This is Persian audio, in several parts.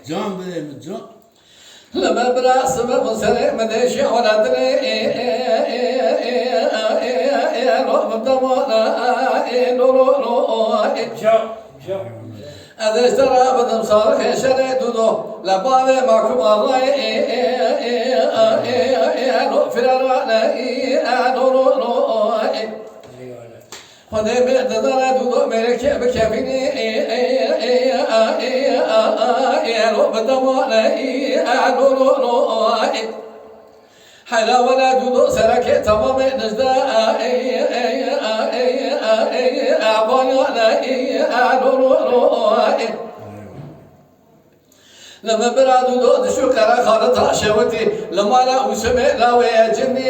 جان بده جان لما براس مبصر مدشي ولدني رب دمانا هذا اشترى بدم صار خشري دودو لبابي ماكم الله فرانا خدي بيدنا دودو ملك بكفيني رب دمانا حلا ولا دودو سرك تمام نجدا لما برادو دو دشو كرا خالد راشوتي لما لا وسمع لا ويجني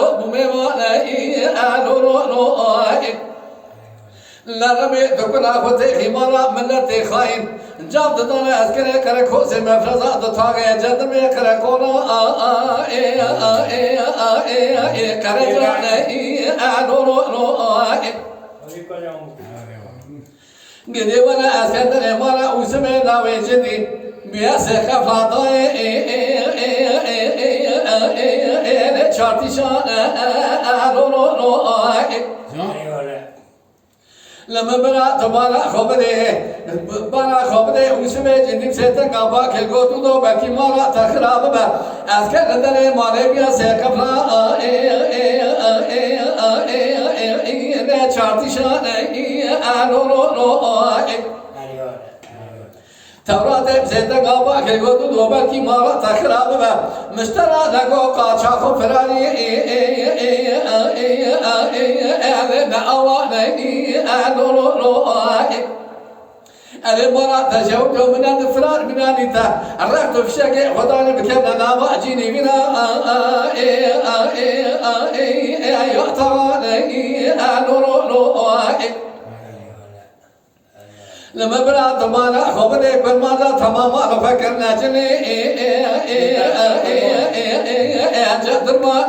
رب موانا لا ربي دكنا فتي خمارا ملتي خاين جاب دانا اسكري كركو سي مفرزا دتاغي جد مي كركونا قدي ولا اسكندر مالا وسمي لا ويجدي بياس خفاضي شارتي شان لما بنا تبارا خبره وسمه جندیم سیتن کابا کل گوتو دو بکی مارا تخراب با از که نداره ماله بیا سیکفلا نه چارتی شانه تورات سیتن کابا کل گوتو دو بکی مارا تخراب با مشترا نگو قاچا خو فرانی أنا مرة تجاوبت من الفرار من أنيتا رحت في شقة خداني بكنا نام أجيني منا لما برا تمانا خبري كل مرة تماما فكرنا جني جدر ما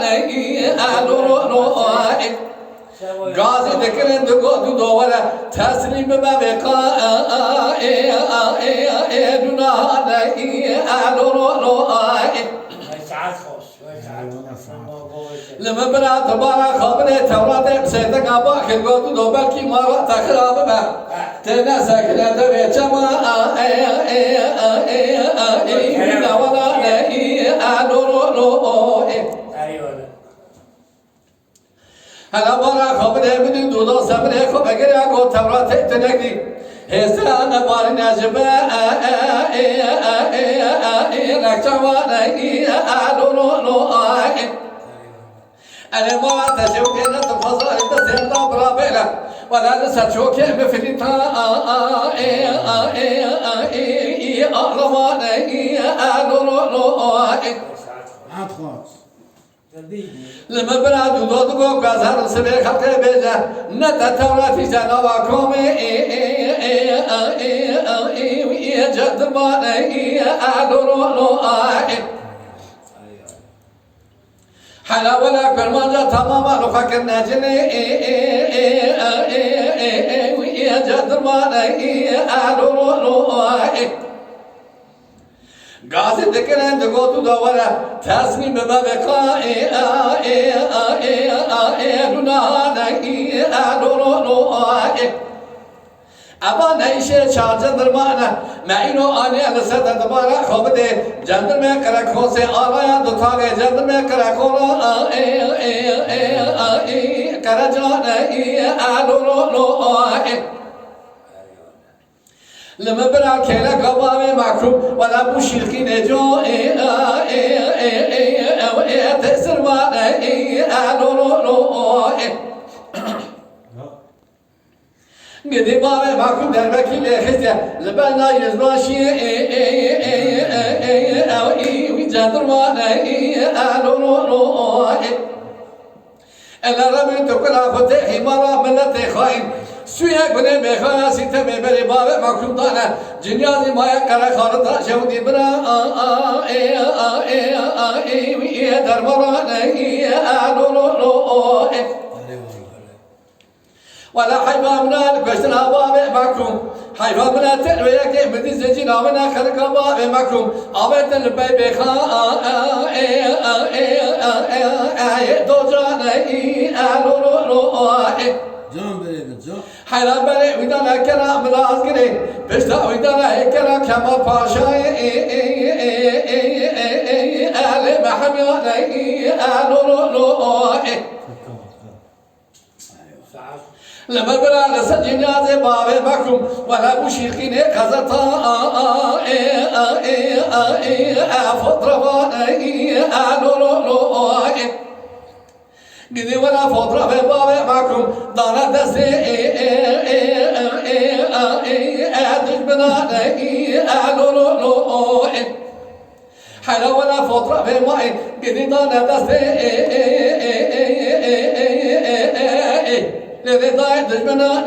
غازي ذكرن دو دولا تسليم بابقا دونا لما برا تبارا خبره تورات سيدك ابا خلقو دو بالكي مره تخراب با تنسك ندري جما لا ولا هلا برا خبره بدي دودا صبره خب اگر اگو تورات تنگی هسا انا بار نجبا ركشوانا انا ما تشوك انا تفضل انت سيرنا برابلا ولا نسچوك مفريتا لما برادو دودو غازار سبي خطه بيجا نتا توراتي جنوا كومي جدر ما حلا ولا كل ما جاء تماما نفكر نجني جدر ما غازي ذكرن دغوتو دورا تسليم بابقا ابا نيشه چارجن درمانا معينو اني السد دبارا خوبده جندر में करखो से आया दुथागे जंदर में करखो कर जाने لما برا كلا قبامي معكوب ولا بوشيلكي نجو تسر ما قدي بابي معكوب دربكي لخزيا لبنا يزباشي ويجادر ما انا رمي تقول اخذ حمارة ملتي خاين سویه گونه میخواه سیته میبری بابه مکروم دانه جنیازی مایه کره خارطا شودی برا درمانه ولا حيوان من الكشتنا بابه مكروم حيوان من التلوية كي بدي زجنا من خلق بابه مكروم عبد البيبي خا دوجانه جان بری جان حیران بره ویدانا کرام لازگره بشتا ویدانا کرا کما پاشای آل محمیانه لما برا غسل جناز بابه مكروم ولا مشيقين قزطا فضربان قدي ولا فضرب بابه مكروم دانا دستي دجبنا حلا ولا فضرب ماي قدي دانا دستي لذا دشمنا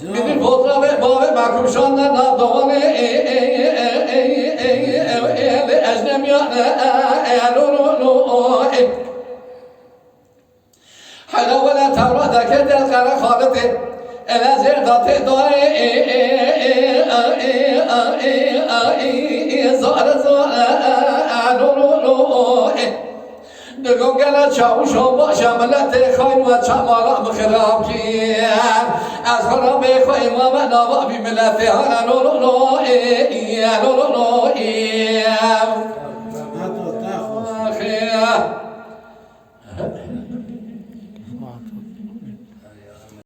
من الفضرة بابه معكم شان نادوانه لأجنبيانا حلا ولا تورا كده القرى خالته إلى زردته دوري زار نگو گلا چاو شما شملت خاین و چمالا بخراب کیان از خراب خاین و منابع بی ملت هانا حتی تاخوش